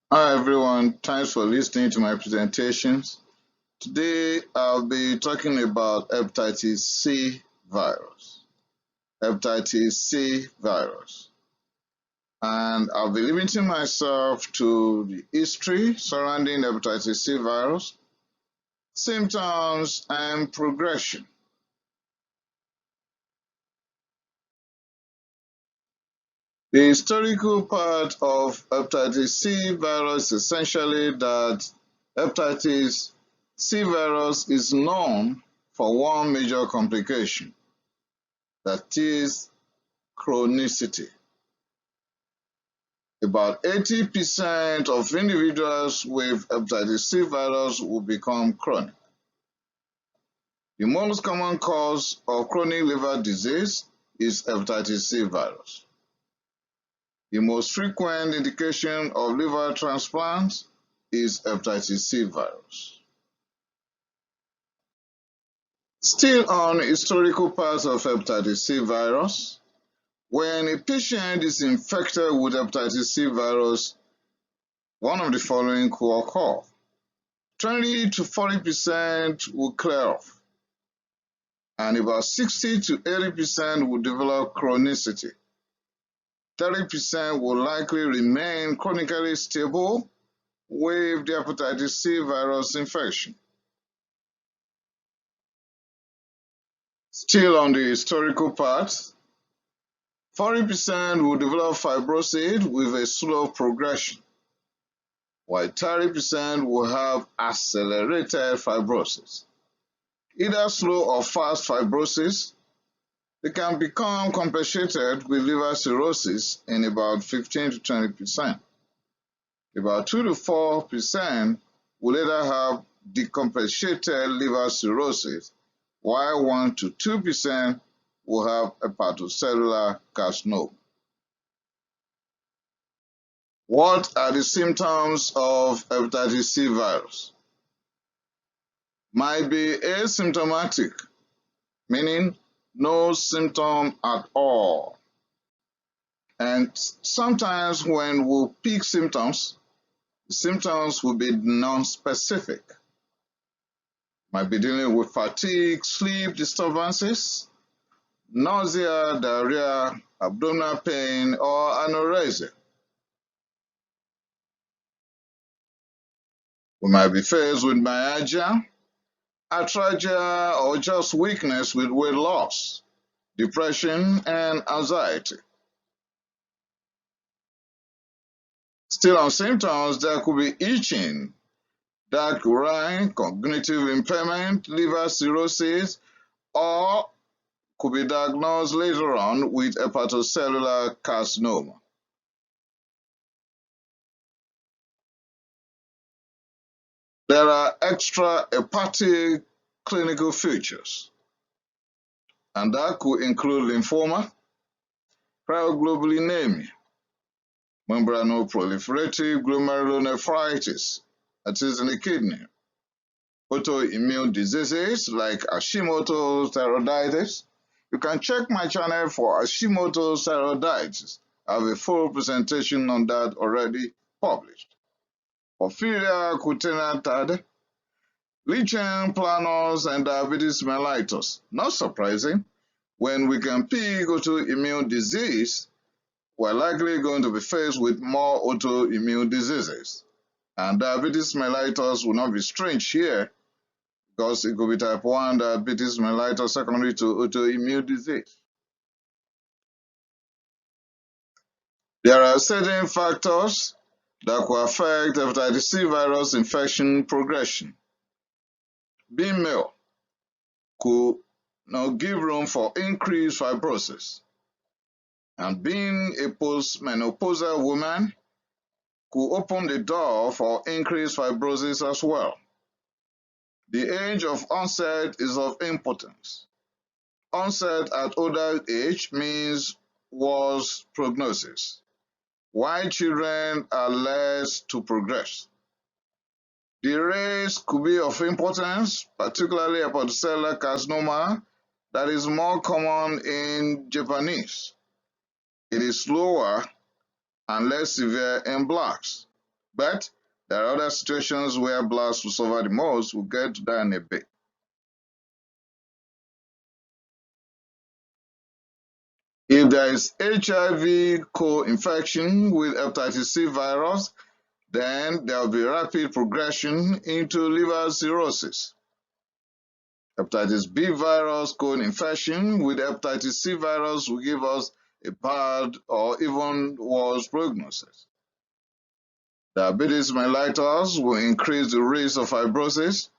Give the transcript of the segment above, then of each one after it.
Hi everyone, thanks for listening to my presentations. Today I'll be talking about hepatitis C virus. Hepatitis C virus. And I'll be limiting myself to the history surrounding hepatitis C virus, symptoms, and progression. The historical part of hepatitis C virus is essentially that hepatitis C virus is known for one major complication, that is chronicity. About 80% of individuals with hepatitis C virus will become chronic. The most common cause of chronic liver disease is hepatitis C virus. The most frequent indication of liver transplants is hepatitis C virus. Still on historical parts of hepatitis C virus, when a patient is infected with hepatitis C virus, one of the following could occur. 20 to 40% will clear off, and about 60 to 80% will develop chronicity. 30% will likely remain chronically stable with the hepatitis C virus infection. Still on the historical part, 40% will develop fibrosis with a slow progression, while 30% will have accelerated fibrosis. Either slow or fast fibrosis, they can become compensated with liver cirrhosis in about 15 to 20%. About 2 to 4% will either have decompensated liver cirrhosis, while 1 to 2% will have hepatocellular carcinoma. What are the symptoms of hepatitis C virus? Might be asymptomatic, meaning no symptom at all. And sometimes when we pick symptoms, the symptoms will be non-specific. Might be dealing with fatigue, sleep disturbances, nausea, diarrhea, abdominal pain, or anorexia. We might be faced with myalgia, arthralgia, or just weakness with weight loss, depression, and anxiety. Still on symptoms, there could be itching, dark urine, cognitive impairment, liver cirrhosis, or could be diagnosed later on with hepatocellular carcinoma. There are extra hepatic clinical features, and that could include lymphoma, cryoglobulinemia, membranoproliferative glomerulonephritis, that is in the kidney, autoimmune diseases like Hashimoto's thyroiditis. You can check my channel for Hashimoto's thyroiditis. I have a full presentation on that already published. Porphyria cutanea, lichen planus, and diabetes mellitus. Not surprising, when we can pick autoimmune disease, we're likely going to be faced with more autoimmune diseases. And diabetes mellitus will not be strange here because it could be type 1 diabetes mellitus secondary to autoimmune disease. There are certain factors that could affect hepatitis C virus infection progression. Being male could now give room for increased fibrosis, and being a postmenopausal woman could open the door for increased fibrosis as well. The age of onset is of importance. Onset at older age means worse prognosis, while children are less to progress. The race could be of importance, particularly hepatocellular carcinoma, that is more common in Japanese. It is slower and less severe in blacks. But there are other situations where blast will suffer the most. We'll get to that in a bit. If there is HIV co-infection with hepatitis C virus, then there will be rapid progression into liver cirrhosis. Hepatitis B virus co-infection with hepatitis C virus will give us a bad or even worse prognosis. Diabetes mellitus will increase the risk of fibrosis.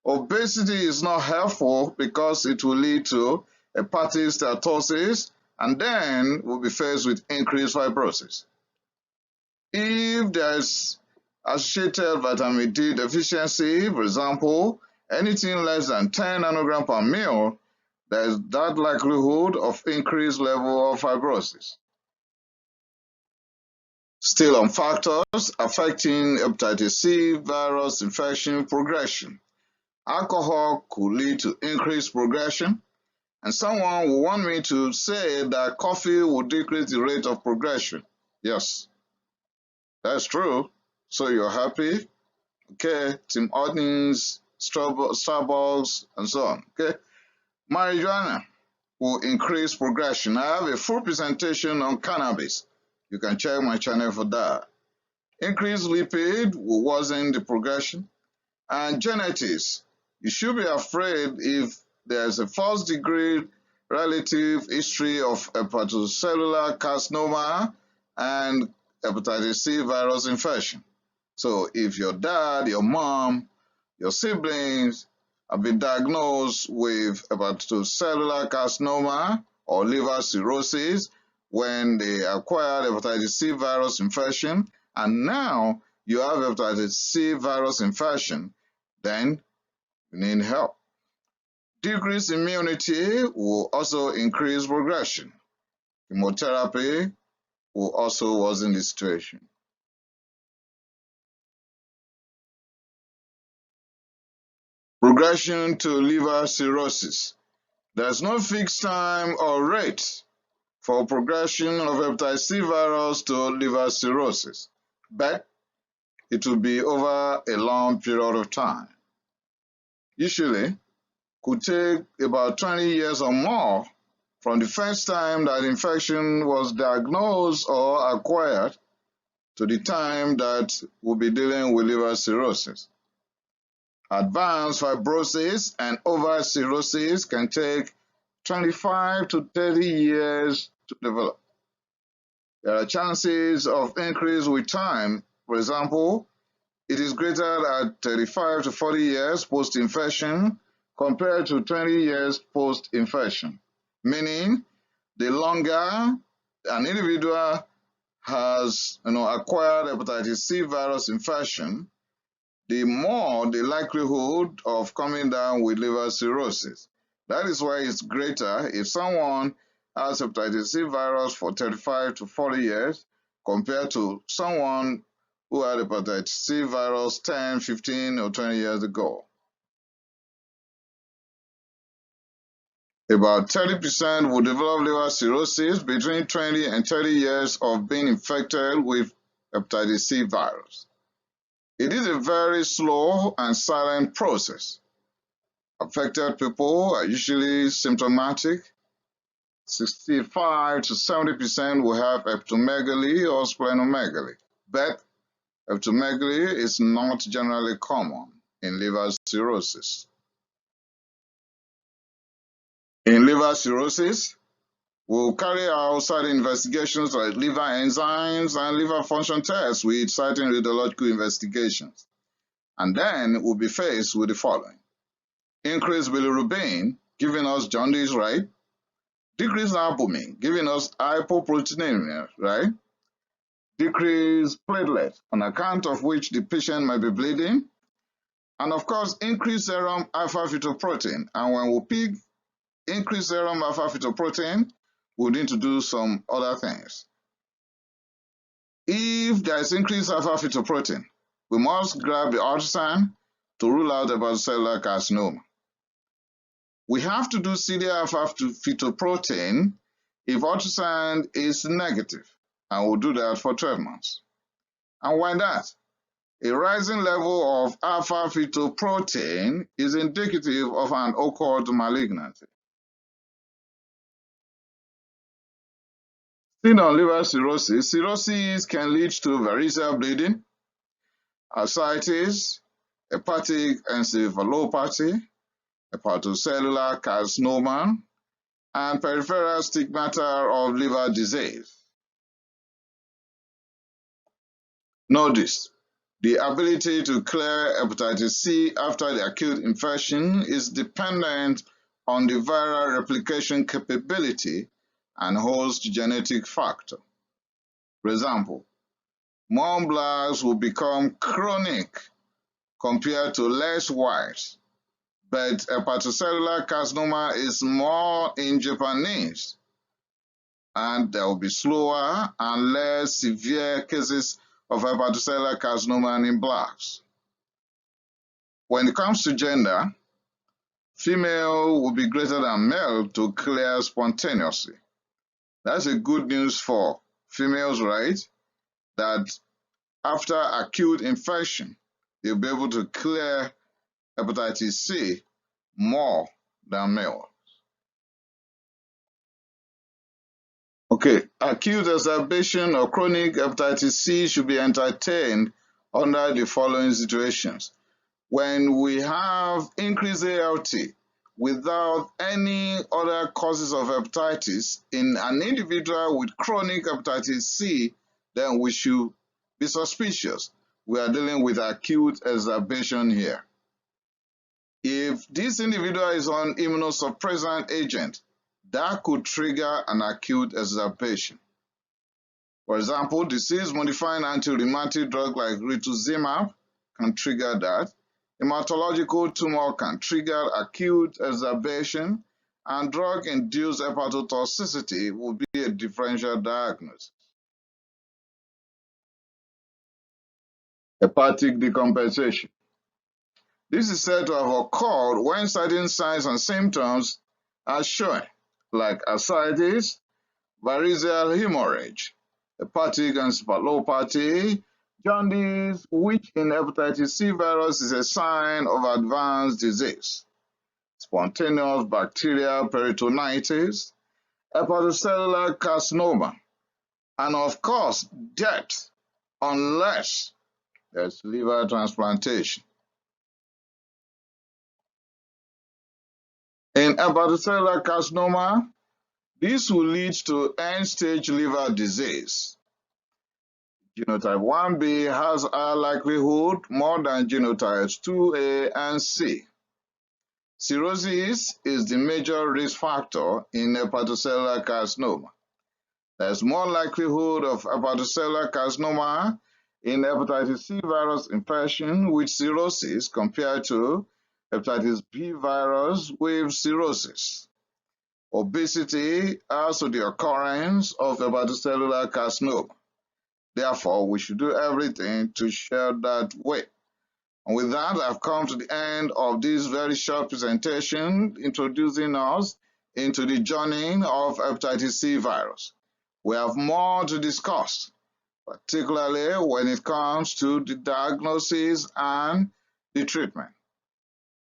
Obesity is not helpful because it will lead to hepatic steatosis, and then we'll be faced with increased fibrosis. If there is associated vitamin D deficiency, for example, anything less than 10 nanogram per ml, there is that likelihood of increased level of fibrosis. Still on factors affecting hepatitis C virus infection progression. Alcohol could lead to increased progression, and someone will want me to say that coffee will decrease the rate of progression. Yes, that's true. So you're happy? Okay, Tim Hortons, Starbucks, and so on. Okay, marijuana will increase progression. I have a full presentation on cannabis. You can check my channel for that. Increased lipid will worsen the progression. And genetics. You should be afraid if there's a first degree relative history of hepatocellular carcinoma and hepatitis C virus infection. So if your dad, your mom, your siblings have been diagnosed with hepatocellular carcinoma or liver cirrhosis when they acquired hepatitis C virus infection, and now you have hepatitis C virus infection, then you need help. Decreased immunity will also increase progression. Chemotherapy will also worsen the situation. Progression to liver cirrhosis. There's no fixed time or rate for progression of hepatitis C virus to liver cirrhosis, but it will be over a long period of time. Usually, could take about 20 years or more from the first time that infection was diagnosed or acquired to the time that we'll be dealing with liver cirrhosis. Advanced fibrosis and over cirrhosis can take 25 to 30 years to develop. There are chances of increase with time. For example, it is greater at 35 to 40 years post-infection compared to 20 years post-infection, meaning the longer an individual has acquired hepatitis C virus infection, the more the likelihood of coming down with liver cirrhosis. That is why it's greater if someone has hepatitis C virus for 35 to 40 years compared to someone who had hepatitis C virus 10, 15, or 20 years ago. About 30% will develop liver cirrhosis between 20 and 30 years of being infected with hepatitis C virus. It is a very slow and silent process. Affected people are usually symptomatic. 65 to 70% will have hepatomegaly or splenomegaly, but hepatomegaly is not generally common in liver cirrhosis. In liver cirrhosis, we'll carry out certain investigations like liver enzymes and liver function tests with certain radiological investigations. And then we'll be faced with the following. Increased bilirubin, giving us jaundice, right? Decreased albumin, giving us hypoproteinemia, right? Decreased platelets, on account of which the patient might be bleeding. And of course, increased serum alpha-fetoprotein. And when we pick increased serum alpha-fetoprotein, we need to do some other things. If there is increased alpha-fetoprotein, we must grab the ultrasound to rule out hepatocellular carcinoma. We have to do CD alpha-fetoprotein if ultrasound is negative, and we'll do that for 12 months. And why that? A rising level of alpha-fetoprotein is indicative of an occult malignancy. Still on liver cirrhosis, cirrhosis can lead to variceal bleeding, ascites, hepatic encephalopathy, hepatocellular carcinoma, and peripheral stigmata of liver disease. Notice, the ability to clear hepatitis C after the acute infection is dependent on the viral replication capability and host genetic factor. For example, more blacks will become chronic compared to less whites, but hepatocellular carcinoma is more in Japanese, and there will be slower and less severe cases of hepatocellular carcinoma in blacks. When it comes to gender, female will be greater than male to clear spontaneously. That's a good news for females, right? That after acute infection, they'll be able to clear hepatitis C more than male. Okay, acute exacerbation of chronic hepatitis C should be entertained under the following situations. When we have increased ALT without any other causes of hepatitis in an individual with chronic hepatitis C, then we should be suspicious. We are dealing with acute exacerbation here. If this individual is on immunosuppressant agent, that could trigger an acute exacerbation. For example, disease-modifying anti-rheumatic drug like rituximab can trigger that. Hematological tumor can trigger acute exacerbation, and drug-induced hepatotoxicity will be a differential diagnosis. Hepatic decompensation. This is said to have occurred when certain signs and symptoms are shown, like ascites, variceal hemorrhage, hepatic encephalopathy, jaundice, which in hepatitis C virus is a sign of advanced disease, spontaneous bacterial peritonitis, hepatocellular carcinoma, and of course, death, unless there's liver transplantation. In hepatocellular carcinoma, this will lead to end-stage liver disease. Genotype 1b has a likelihood more than genotypes 2a and c. Cirrhosis is the major risk factor in hepatocellular carcinoma. There's more likelihood of hepatocellular carcinoma in hepatitis C virus infection with cirrhosis compared to hepatitis B virus with cirrhosis. Obesity adds to the occurrence of hepatocellular carcinoma. Therefore, we should do everything to shed that weight. And with that, I've come to the end of this very short presentation introducing us into the journey of hepatitis C virus. We have more to discuss, particularly when it comes to the diagnosis and the treatment.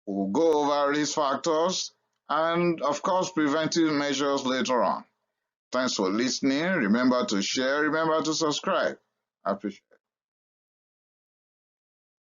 We'll go over risk factors and, of course, preventive measures later on. Thanks for listening. Remember to share. Remember to subscribe. I appreciate it.